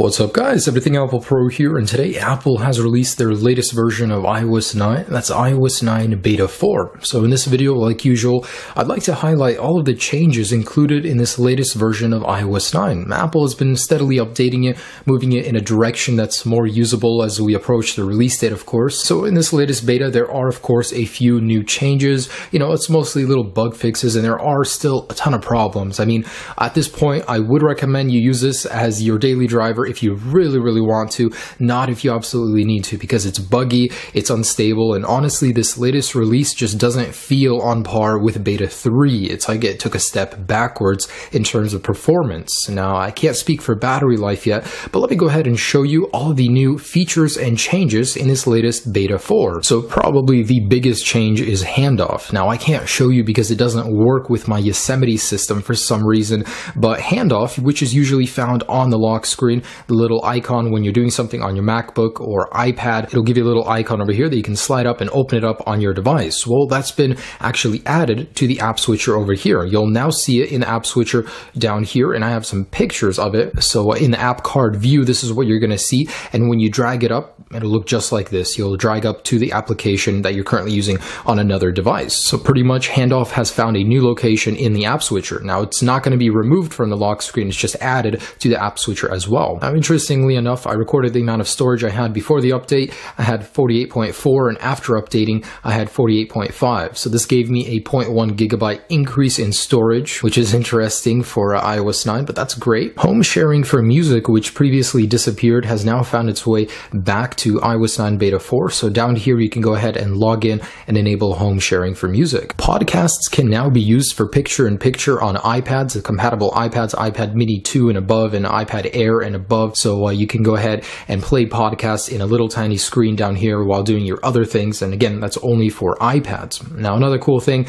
What's up guys, Everything Apple Pro here, and today Apple has released their latest version of iOS 9, that's iOS 9 Beta 4. So in this video, like usual, I'd like to highlight all of the changes included in this latest version of iOS 9. Apple has been steadily updating it, moving it in a direction that's more usable as we approach the release date, of course. So in this latest beta, there are of course a few new changes. It's mostly little bug fixes, and there are still a ton of problems. I mean, at this point, I would recommend you use this as your daily driver if you really want to, not if you absolutely need to, because it's buggy, it's unstable, and honestly this latest release just doesn't feel on par with beta 3. It's like it took a step backwards in terms of performance. Now I can't speak for battery life yet, but let me go ahead and show you all of the new features and changes in this latest beta 4. So probably the biggest change is handoff. Now I can't show you because it doesn't work with my Yosemite system for some reason, but handoff, which is usually found on the lock screen, the little icon when you're doing something on your MacBook or iPad, it'll give you a little icon over here that you can slide up and open it up on your device. Well, that's been actually added to the app switcher over here. You'll now see it in the app switcher down here, and I have some pictures of it. So in the app card view, this is what you're going to see, and when you drag it up, it'll look just like this. You'll drag up to the application that you're currently using on another device. So pretty much handoff has found a new location in the app switcher. Now it's not going to be removed from the lock screen, it's just added to the app switcher as well. Now interestingly enough, I recorded the amount of storage I had before the update. I had 48.4, and after updating I had 48.5. So this gave me a 0.1 gigabyte increase in storage, which is interesting for iOS 9, but that's great. Home sharing for music, which previously disappeared, has now found its way back to iOS 9 Beta 4. So down here you can go ahead and log in and enable home sharing for music. Podcasts can now be used for picture-in-picture on iPads, the compatible iPads, iPad mini 2 and above, and iPad Air and above. So you can go ahead and play podcasts in a little tiny screen down here while doing your other things. And again, that's only for iPads. Now another cool thing,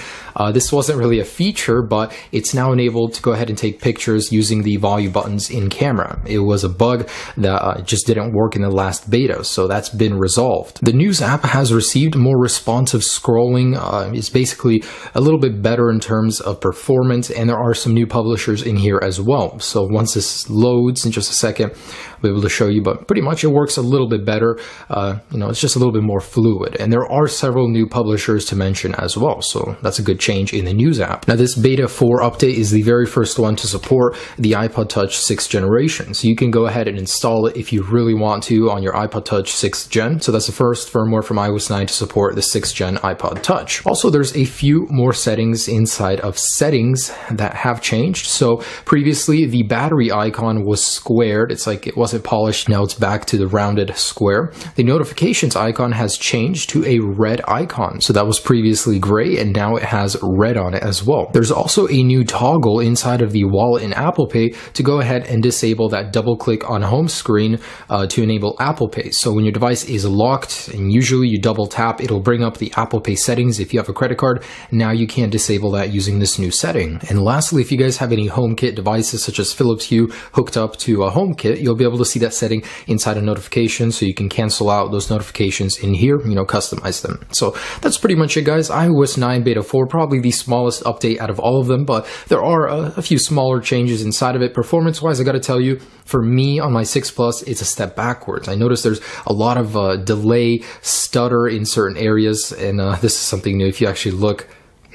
this wasn't really a feature, but it's now enabled to go ahead and take pictures using the volume buttons in camera. It was a bug that just didn't work in the last beta, so that's been resolved. The News app has received more responsive scrolling. It's basically a little bit better in terms of performance, and there are some new publishers in here as well. So once this loads in just a second, I'll be able to show you, but pretty much it works a little bit better. It's just a little bit more fluid, and there are several new publishers to mention as well, so that's a good change in the News app. Now this beta 4 update is the very first one to support the iPod Touch 6th generation, so you can go ahead and install it if you really want to on your iPod Touch 6th gen. So that's the first firmware from iOS 9 to support the 6th gen iPod Touch. Also, there's a few more settings inside of settings that have changed. So previously the battery icon was squared, it's like it wasn't polished, now it's back to the rounded square. The notifications icon has changed to a red icon, so that was previously gray and now it has red on it as well. There's also a new toggle inside of the wallet in Apple Pay to go ahead and disable that double click on home screen to enable Apple Pay. So when your device is locked and usually you double tap, it'll bring up the Apple Pay settings if you have a credit card. Now you can disable that using this new setting. And lastly, if you guys have any HomeKit devices such as Philips Hue hooked up to a HomeKit, you'll be able to see that setting inside of notifications, so you can cancel out those notifications in here, customize them. So that's pretty much it guys. iOS 9 Beta 4, probably the smallest update out of all of them, but there are a few smaller changes inside of it. Performance wise, I gotta tell you, for me on my 6 Plus, it's a step backwards. I noticed there's a lot of delay, stutter in certain areas, and this is something new. If you actually look,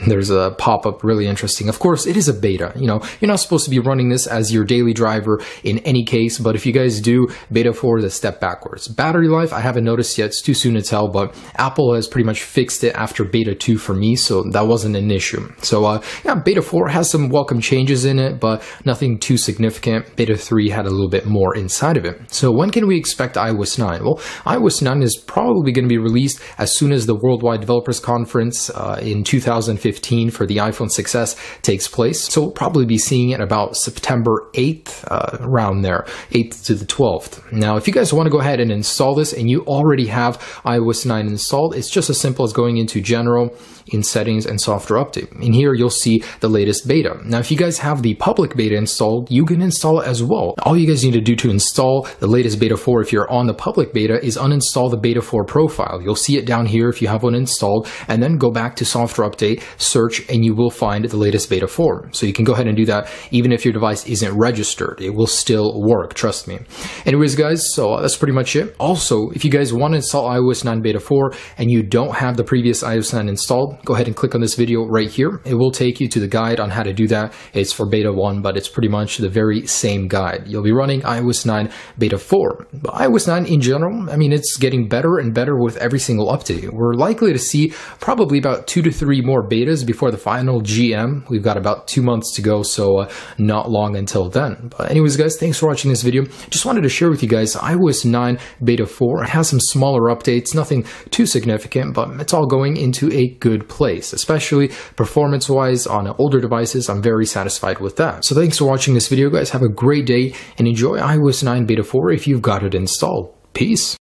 there's a pop-up, really interesting. Of course, it is a beta. You're not supposed to be running this as your daily driver in any case, but if you guys do, beta 4 is a step backwards. Battery life, I haven't noticed yet. It's too soon to tell, but Apple has pretty much fixed it after beta 2 for me, so that wasn't an issue. So yeah, beta 4 has some welcome changes in it, but nothing too significant. Beta 3 had a little bit more inside of it. So when can we expect iOS 9? Well, iOS 9 is probably going to be released as soon as the Worldwide Developers Conference in 2015 for the iPhone 6s takes place. So we'll probably be seeing it about September 8th, around there, 8th to the 12th. Now, if you guys want to go ahead and install this and you already have iOS 9 installed, it's just as simple as going into General, in Settings, and Software Update. In here, you'll see the latest beta. Now, if you guys have the public beta installed, you can install it as well. All you guys need to do to install the latest beta 4 if you're on the public beta is uninstall the beta 4 profile. You'll see it down here if you have one installed, and then go back to Software Update, search and you will find the latest beta 4. So you can go ahead and do that even if your device isn't registered. It will still work, trust me. Anyways guys, so that's pretty much it. Also, if you guys want to install iOS 9 beta 4 and you don't have the previous iOS 9 installed, go ahead and click on this video right here. It will take you to the guide on how to do that. It's for beta 1, but it's pretty much the very same guide. You'll be running iOS 9 beta 4. But iOS 9 in general, I mean, it's getting better and better with every single update. We're likely to see probably about 2 to 3 more betas before the final GM. We've got about 2 months to go, so not long until then. But anyways guys, thanks for watching this video. Just wanted to share with you guys iOS 9 beta 4. It has some smaller updates, nothing too significant, but it's all going into a good place, especially performance-wise on older devices. I'm very satisfied with that. So thanks for watching this video guys. Have a great day and enjoy iOS 9 beta 4 if you've got it installed. Peace.